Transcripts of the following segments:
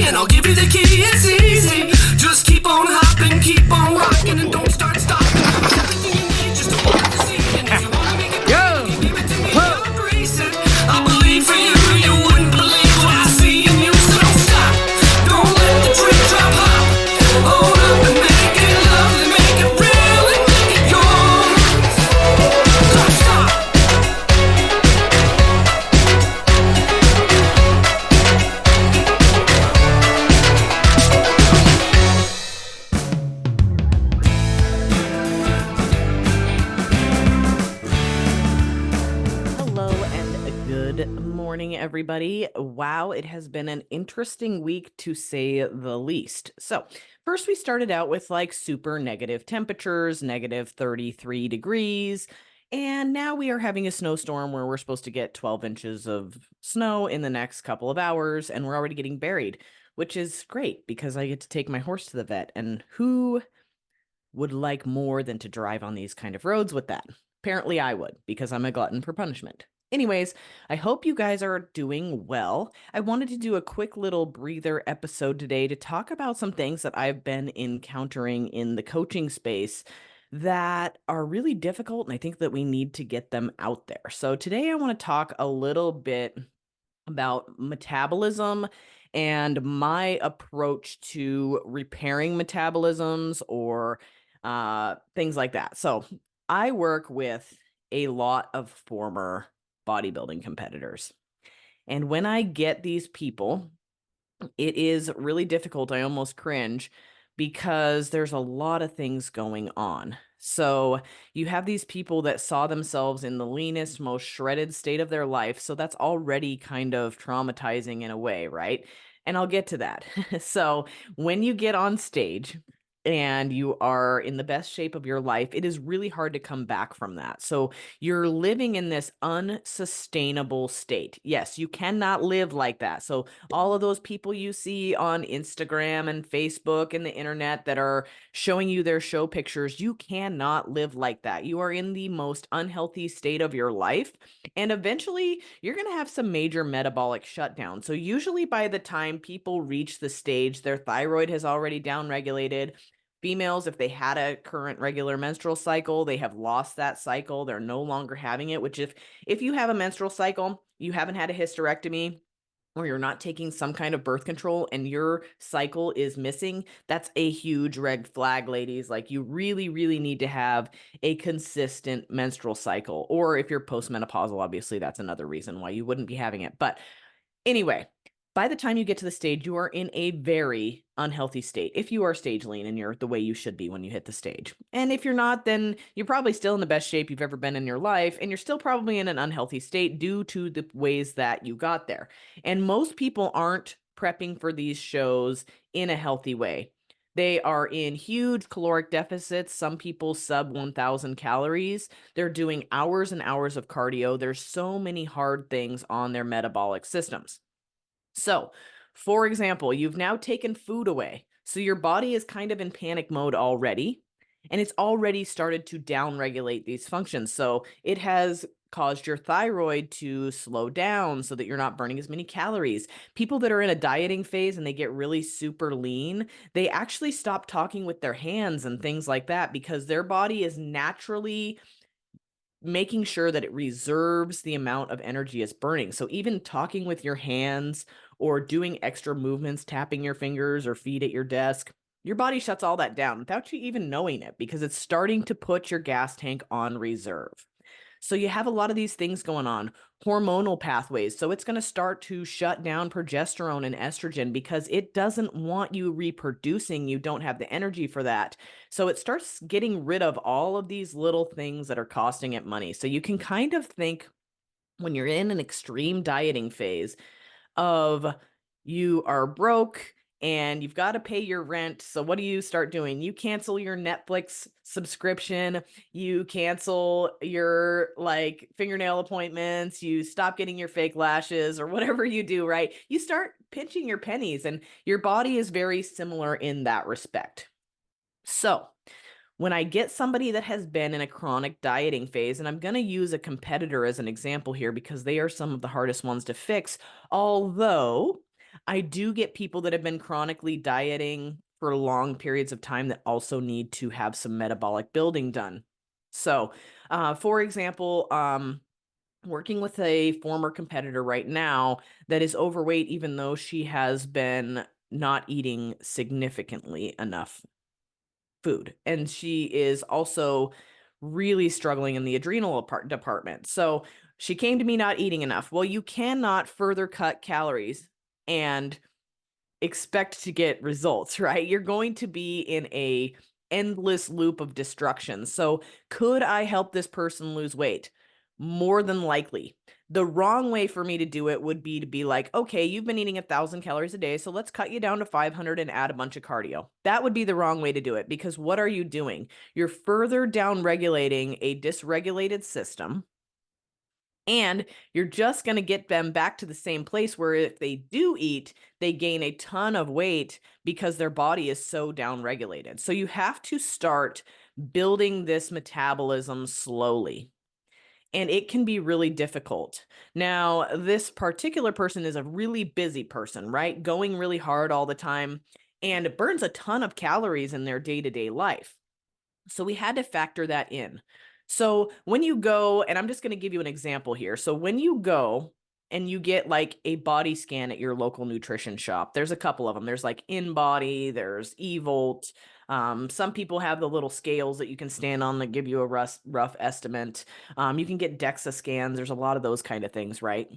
and I'll give you the key. It's easy. Just keep on hopping, keep on rocking, and don't start stopping. It's everything you need just to walk the scene. And if you wanna make it better, you give it to me, I'll grease it. I believe for you, you wouldn't believe what I see in you. So don't stop, don't let the dream drop hop. Hold up and make it lovely, make it real, and make it yours. Don't stop. Hello and good morning, everybody. Wow, it has been an interesting week to say the least. So, first we started out with like super negative temperatures, negative 33 degrees, and now we are having a snowstorm where we're supposed to get 12 inches of snow in the next couple of hours, and we're already getting buried, which is great because I get to take my horse to the vet, and who would like more than to drive on these kind of roads with that? Apparently I would, because I'm a glutton for punishment. Anyways, I hope you guys are doing well. I wanted to do a quick little breather episode today to talk about some things that I've been encountering in the coaching space that are really difficult, and I think that we need to get them out there. So today I want to talk a little bit about metabolism and my approach to repairing metabolisms or things like that. So I work with a lot of former bodybuilding competitors. And when I get these people, it is really difficult. I almost cringe because there's a lot of things going on. So you have these people that saw themselves in the leanest, most shredded state of their life. So that's already kind of traumatizing in a way, right? And I'll get to that. So when you get on stage and you are in the best shape of your life, it is really hard to come back from that. So you're living in this unsustainable state. Yes, you cannot live like that. So all of those people you see on Instagram and Facebook and the internet that are showing you their show pictures, you cannot live like that. You are in the most unhealthy state of your life. And eventually you're going to have some major metabolic shutdown. So usually by the time people reach the stage, their thyroid has already downregulated. Females, if they had a current regular menstrual cycle, they have lost that cycle. They're no longer having it, which if you have a menstrual cycle, you haven't had a hysterectomy, or you're not taking some kind of birth control and your cycle is missing, that's a huge red flag, ladies. Like, you really, really need to have a consistent menstrual cycle. Or if you're postmenopausal, obviously that's another reason why you wouldn't be having it. But anyway, by the time you get to the stage, you are in a very unhealthy state. If you are stage lean and you're the way you should be when you hit the stage. And if you're not, then you're probably still in the best shape you've ever been in your life. And you're still probably in an unhealthy state due to the ways that you got there. And most people aren't prepping for these shows in a healthy way. They are in huge caloric deficits. Some people sub 1,000 calories. They're doing hours and hours of cardio. There's so many hard things on their metabolic systems. So, for example, you've now taken food away. So your body is kind of in panic mode already, and it's already started to downregulate these functions. So it has caused your thyroid to slow down so that you're not burning as many calories. People that are in a dieting phase and they get really super lean, they actually stop talking with their hands and things like that because their body is naturally making sure that it reserves the amount of energy it's burning. So even talking with your hands or doing extra movements, tapping your fingers or feet at your desk, your body shuts all that down without you even knowing it because it's starting to put your gas tank on reserve. So you have a lot of these things going on, hormonal pathways. So it's going to start to shut down progesterone and estrogen because it doesn't want you reproducing. You don't have the energy for that. So it starts getting rid of all of these little things that are costing it money. So you can kind of think when you're in an extreme dieting phase of you are broke and you've got to pay your rent. So what do you start doing? You cancel your Netflix subscription, you cancel your like fingernail appointments, you stop getting your fake lashes or whatever you do, right? You start pinching your pennies, and your body is very similar in that respect. So when I get somebody that has been in a chronic dieting phase, and I'm going to use a competitor as an example here because they are some of the hardest ones to fix, although I do get people that have been chronically dieting for long periods of time that also need to have some metabolic building done. So, for example, working with a former competitor right now that is overweight, even though she has been not eating significantly enough food. And she is also really struggling in the adrenal department. So she came to me not eating enough. Well, you cannot further cut calories and expect to get results, right? You're going to be in a endless loop of destruction. So could I help this person lose weight? More than likely. The wrong way for me to do it would be to be like, okay, you've been eating 1,000 calories a day, so let's cut you down to 500 and add a bunch of cardio. That would be the wrong way to do it, because what are you doing? You're further down regulating a dysregulated system, and you're just going to get them back to the same place where if they do eat, they gain a ton of weight because their body is so downregulated. So you have to start building this metabolism slowly. And it can be really difficult. Now, this particular person is a really busy person, right? Going really hard all the time, and it burns a ton of calories in their day-to-day life. So we had to factor that in. So when you go, and I'm just going to give you an example here. So when you go and you get like a body scan at your local nutrition shop, there's a couple of them. There's like InBody, there's eVolt. Some people have the little scales that you can stand on that give you a rough estimate. You can get DEXA scans. There's a lot of those kind of things, right?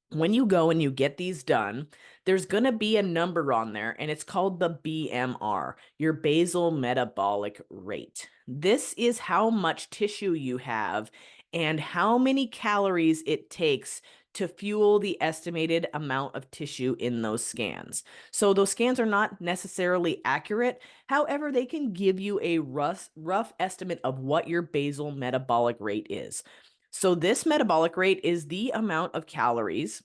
When you go and you get these done, there's going to be a number on there, and it's called the BMR, your basal metabolic rate. This is how much tissue you have and how many calories it takes to fuel the estimated amount of tissue in those scans. So those scans are not necessarily accurate. However, they can give you a rough estimate of what your basal metabolic rate is. So this metabolic rate is the amount of calories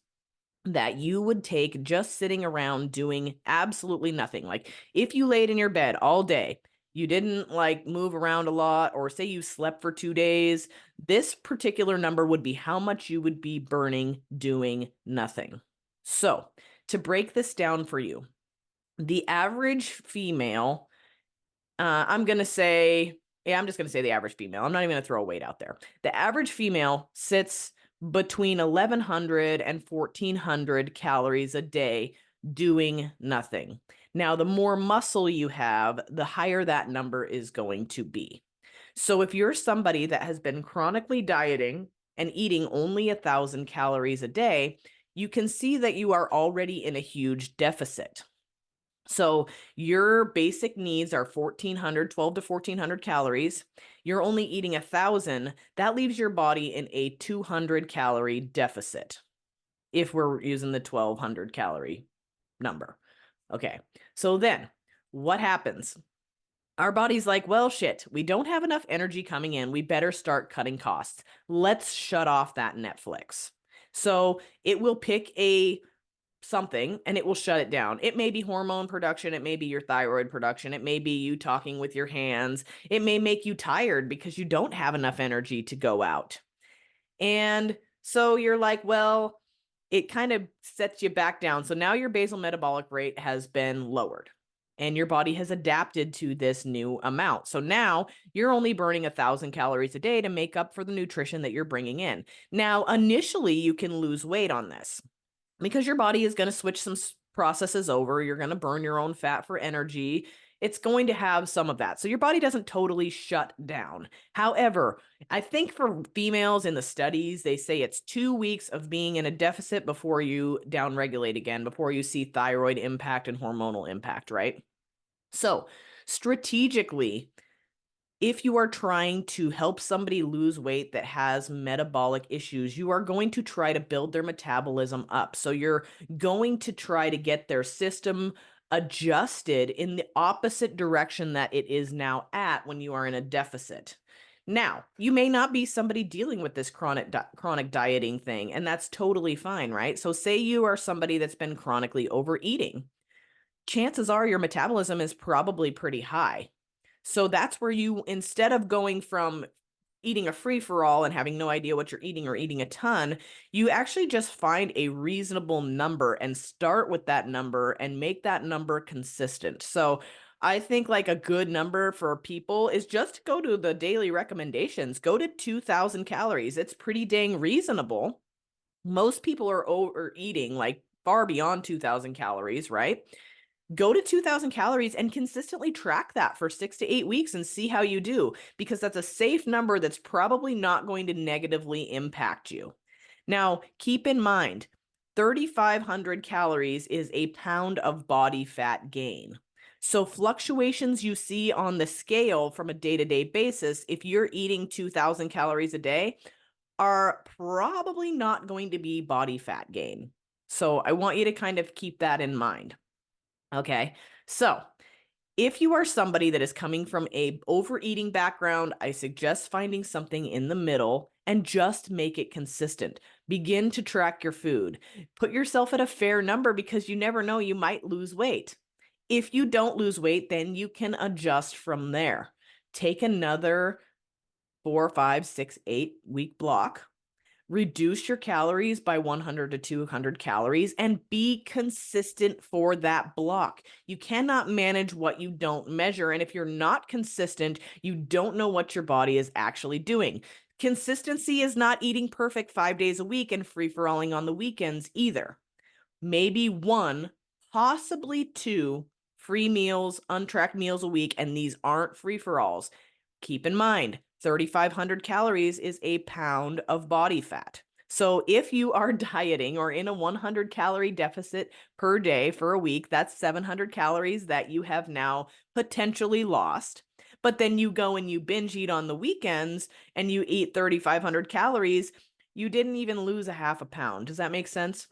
that you would take just sitting around doing absolutely nothing. Like if you laid in your bed all day, you didn't like move around a lot, or say you slept for 2 days, this particular number would be how much you would be burning doing nothing. So to break this down for you, the average female, I'm just going to say the average female. I'm not even going to throw a weight out there. The average female sits between 1,100 and 1,400 calories a day doing nothing. Now, the more muscle you have, the higher that number is going to be. So if you're somebody that has been chronically dieting and eating only 1,000 calories a day, you can see that you are already in a huge deficit. So your basic needs are 1,400, 12 to 1,400 calories. You're only eating 1,000. That leaves your body in a 200 calorie deficit if we're using the 1,200 calorie number. Okay, so then what happens? Our body's like, well, shit, we don't have enough energy coming in. We better start cutting costs. Let's shut off that Netflix. So it will pick something and it will shut it down. It may be hormone production. It may be your thyroid production. It may be you talking with your hands. It may make you tired because you don't have enough energy to go out. And so you're like, well, it kind of sets you back down. So now your basal metabolic rate has been lowered and your body has adapted to this new amount. So now you're only burning 1,000 calories a day to make up for the nutrition that you're bringing in. Now, initially you can lose weight on this, because your body is going to switch some processes over. You're going to burn your own fat for energy. It's going to have some of that. So your body doesn't totally shut down. However, I think for females in the studies, they say it's 2 weeks of being in a deficit before you downregulate again, before you see thyroid impact and hormonal impact, right? So strategically, if you are trying to help somebody lose weight that has metabolic issues, you are going to try to build their metabolism up. So you're going to try to get their system adjusted in the opposite direction that it is now at when you are in a deficit. Now, you may not be somebody dealing with this chronic dieting thing, and that's totally fine, right? So say you are somebody that's been chronically overeating. Chances are your metabolism is probably pretty high. So that's where you, instead of going from eating a free-for-all and having no idea what you're eating or eating a ton, you actually just find a reasonable number and start with that number and make that number consistent. So I think like a good number for people is just go to the daily recommendations. Go to 2,000 calories. It's pretty dang reasonable. Most people are overeating like far beyond 2,000 calories, right? Go to 2,000 calories and consistently track that for 6 to 8 weeks and see how you do, because that's a safe number that's probably not going to negatively impact you. Now, keep in mind, 3,500 calories is a pound of body fat gain. So fluctuations you see on the scale from a day-to-day basis, if you're eating 2,000 calories a day, are probably not going to be body fat gain. So I want you to kind of keep that in mind. Okay, so if you are somebody that is coming from a overeating background, I suggest finding something in the middle and just make it consistent. Begin to track your food. Put yourself at a fair number because you never know, you might lose weight. If you don't lose weight, then you can adjust from there. Take another 4, 5, 6, 8 week block. Reduce your calories by 100 to 200 calories and be consistent for that block. You cannot manage what you don't measure. And if you're not consistent, you don't know what your body is actually doing. Consistency is not eating perfect 5 days a week and free-for-alling on the weekends either. Maybe 1, possibly 2 free meals, untracked meals a week, and these aren't free-for-alls. Keep in mind, 3,500 calories is a pound of body fat. So if you are dieting or in a 100 calorie deficit per day for a week, that's 700 calories that you have now potentially lost. But then you go and you binge eat on the weekends and you eat 3,500 calories, you didn't even lose a half a pound. Does that make sense?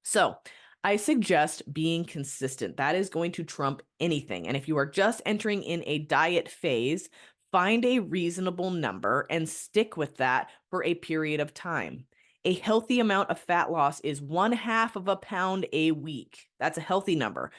So I suggest being consistent. That is going to trump anything. And if you are just entering in a diet phase, find a reasonable number and stick with that for a period of time. A healthy amount of fat loss is 1/2 of a pound a week. That's a healthy number.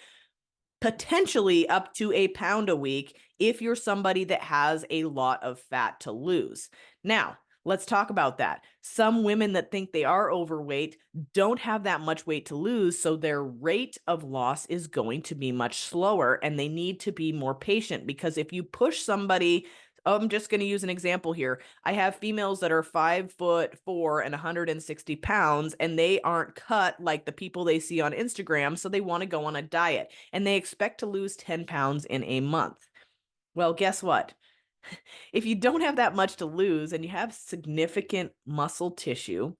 Potentially up to a pound a week if you're somebody that has a lot of fat to lose. Now, let's talk about that. Some women that think they are overweight don't have that much weight to lose, so their rate of loss is going to be much slower, and they need to be more patient, because if you push somebody, I'm just going to use an example here. I have females that are 5'4" and 160 pounds, and they aren't cut like the people they see on Instagram, so they want to go on a diet, and they expect to lose 10 pounds in a month. Well, guess what? If you don't have that much to lose and you have significant muscle tissue,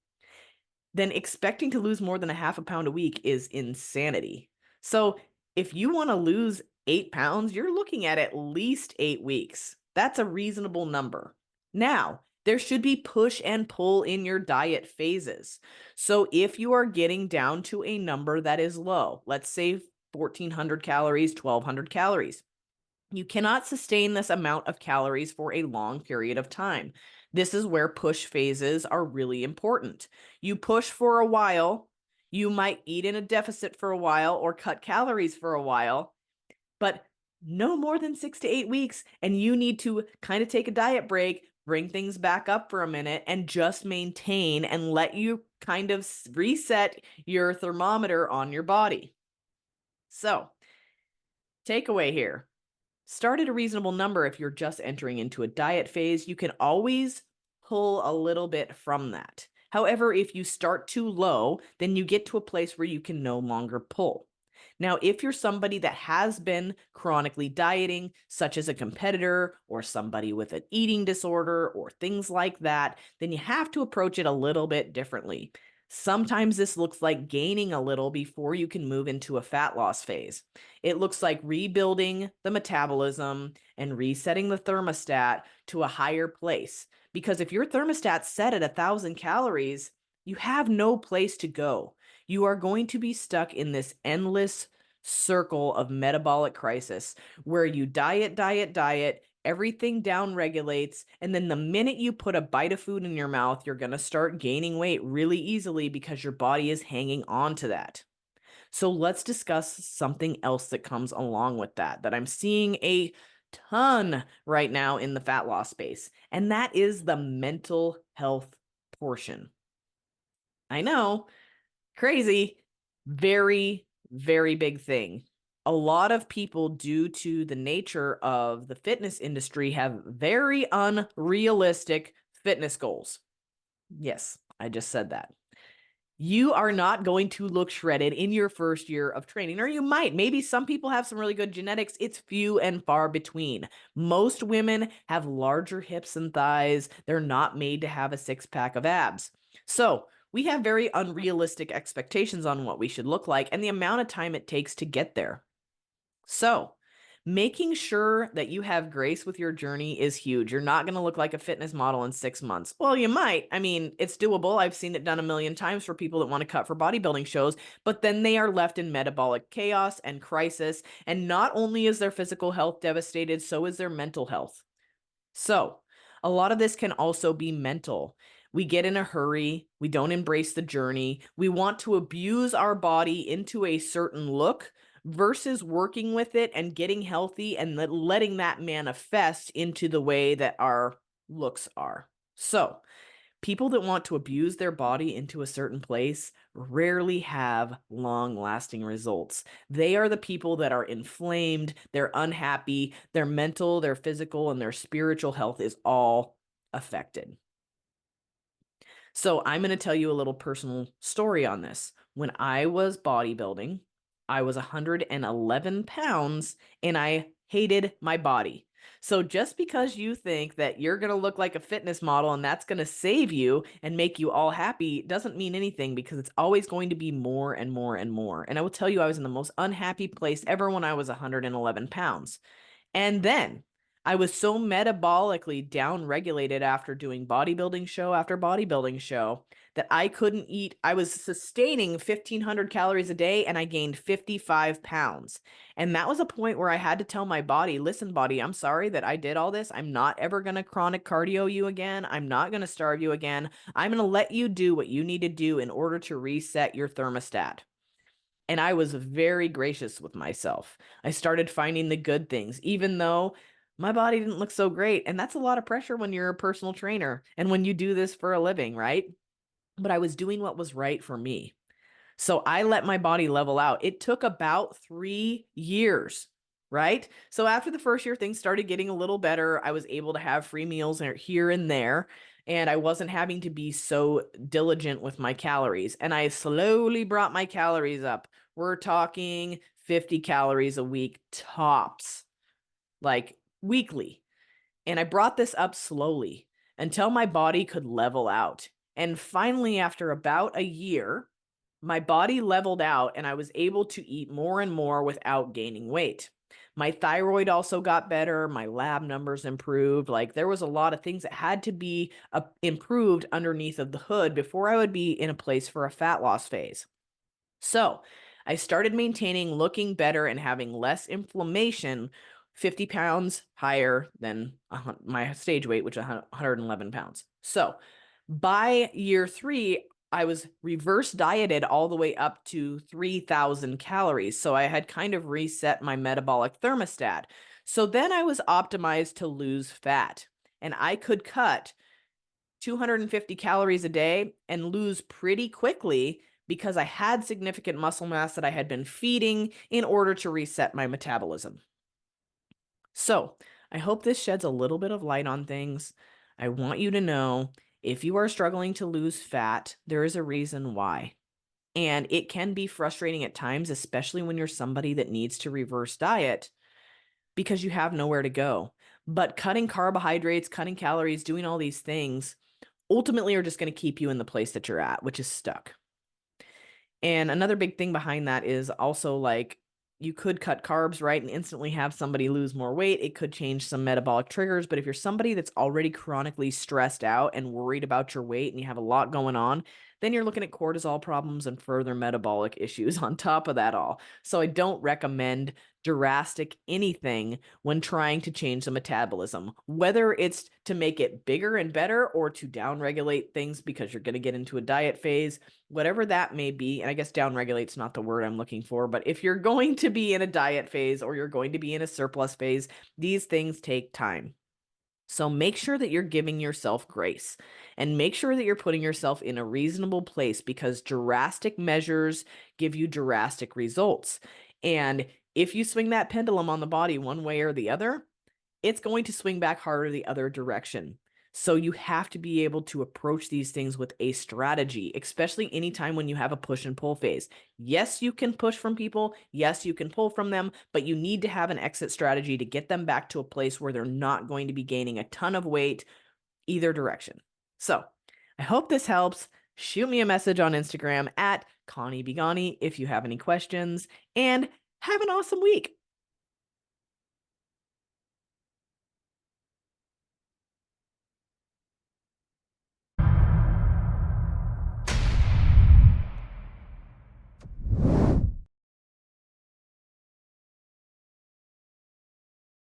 then expecting to lose more than a half a pound a week is insanity. So if you want to lose 8 pounds, you're looking at least 8 weeks. That's a reasonable number. Now, there should be push and pull in your diet phases. So if you are getting down to a number that is low, let's say 1,400 calories, 1,200 calories, you cannot sustain this amount of calories for a long period of time. This is where push phases are really important. You push for a while, you might eat in a deficit for a while or cut calories for a while, but no more than 6 to 8 weeks, and you need to kind of take a diet break, bring things back up for a minute, and just maintain and let you kind of reset your thermometer on your body. So, takeaway here. Start at a reasonable number if you're just entering into a diet phase. You can always pull a little bit from that. However, if you start too low, then you get to a place where you can no longer pull. Now, if you're somebody that has been chronically dieting, such as a competitor or somebody with an eating disorder or things like that, then you have to approach it a little bit differently. Sometimes this looks like gaining a little before you can move into a fat loss phase. It looks like rebuilding the metabolism and resetting the thermostat to a higher place. Because if your thermostat's set at 1,000 calories, you have no place to go. You are going to be stuck in this endless circle of metabolic crisis where you diet, everything down regulates, and then the minute you put a bite of food in your mouth, you're going to start gaining weight really easily because your body is hanging on to that. So let's discuss something else that comes along with that I'm seeing a ton right now in the fat loss space, and that is the mental health portion. I know, crazy, very, very big thing. A lot of people, due to the nature of the fitness industry, have very unrealistic fitness goals. Yes, I just said that. You are not going to look shredded in your first year of training, or you might. Maybe some people have some really good genetics. It's few and far between. Most women have larger hips and thighs. They're not made to have a six-pack of abs. So we have very unrealistic expectations on what we should look like and the amount of time it takes to get there. So making sure that you have grace with your journey is huge. You're not going to look like a fitness model in 6 months. Well, you might. I mean, it's doable. I've seen it done a million times for people that want to cut for bodybuilding shows, but then they are left in metabolic chaos and crisis. And not only is their physical health devastated, so is their mental health. So a lot of this can also be mental. We get in a hurry. We don't embrace the journey. We want to abuse our body into a certain look versus working with it and getting healthy and letting that manifest into the way that our looks are. So people that want to abuse their body into a certain place rarely have long-lasting results. They are the people that are inflamed, they're unhappy, their mental, their physical, and their spiritual health is all affected. So I'm going to tell you a little personal story on this. When I was bodybuilding, I was 111 pounds and I hated my body. So just because you think that you're going to look like a fitness model and that's going to save you and make you all happy doesn't mean anything, because it's always going to be more and more and more. And I will tell you, I was in the most unhappy place ever when I was 111 pounds. And then I was so metabolically down-regulated after doing bodybuilding show after bodybuilding show that I couldn't eat. I was sustaining 1,500 calories a day and I gained 55 pounds. And that was a point where I had to tell my body, listen, body, I'm sorry that I did all this. I'm not ever going to chronic cardio you again. I'm not going to starve you again. I'm going to let you do what you need to do in order to reset your thermostat. And I was very gracious with myself. I started finding the good things, even though my body didn't look so great. And that's a lot of pressure when you're a personal trainer and when you do this for a living, right? But I was doing what was right for me. So I let my body level out. It took about 3 years, right? So after the first year, things started getting a little better. I was able to have free meals here and there, and I wasn't having to be so diligent with my calories. And I slowly brought my calories up. We're talking 50 calories a week tops, like weekly. And I brought this up slowly until my body could level out. And finally, after about a year, my body leveled out and I was able to eat more and more without gaining weight. My thyroid also got better. My lab numbers improved. Like, there was a lot of things that had to be improved underneath of the hood before I would be in a place for a fat loss phase. So I started maintaining, looking better, and having less inflammation 50 pounds higher than my stage weight, which is 111 pounds. So by year 3, I was reverse dieted all the way up to 3,000 calories. So I had kind of reset my metabolic thermostat. So then I was optimized to lose fat, and I could cut 250 calories a day and lose pretty quickly because I had significant muscle mass that I had been feeding in order to reset my metabolism. So I hope this sheds a little bit of light on things. I want you to know, if you are struggling to lose fat, there is a reason why. And it can be frustrating at times, especially when you're somebody that needs to reverse diet, because you have nowhere to go. But cutting carbohydrates, cutting calories, doing all these things ultimately are just going to keep you in the place that you're at, which is stuck. And another big thing behind that is also, like, you could cut carbs, right, and instantly have somebody lose more weight. It could change some metabolic triggers. But if you're somebody that's already chronically stressed out and worried about your weight and you have a lot going on, then you're looking at cortisol problems and further metabolic issues on top of that all. So I don't recommend drastic anything when trying to change the metabolism, whether it's to make it bigger and better or to downregulate things because you're going to get into a diet phase, whatever that may be. And I guess downregulate's not the word I'm looking for, but if you're going to be in a diet phase or you're going to be in a surplus phase, these things take time. So make sure that you're giving yourself grace and make sure that you're putting yourself in a reasonable place, because drastic measures give you drastic results. And if you swing that pendulum on the body one way or the other, it's going to swing back harder the other direction. So you have to be able to approach these things with a strategy, especially anytime when you have a push and pull phase. Yes, you can push from people. Yes, you can pull from them, but you need to have an exit strategy to get them back to a place where they're not going to be gaining a ton of weight either direction. So I hope this helps. Shoot me a message on Instagram at Connie Bigani if you have any questions, and have an awesome week.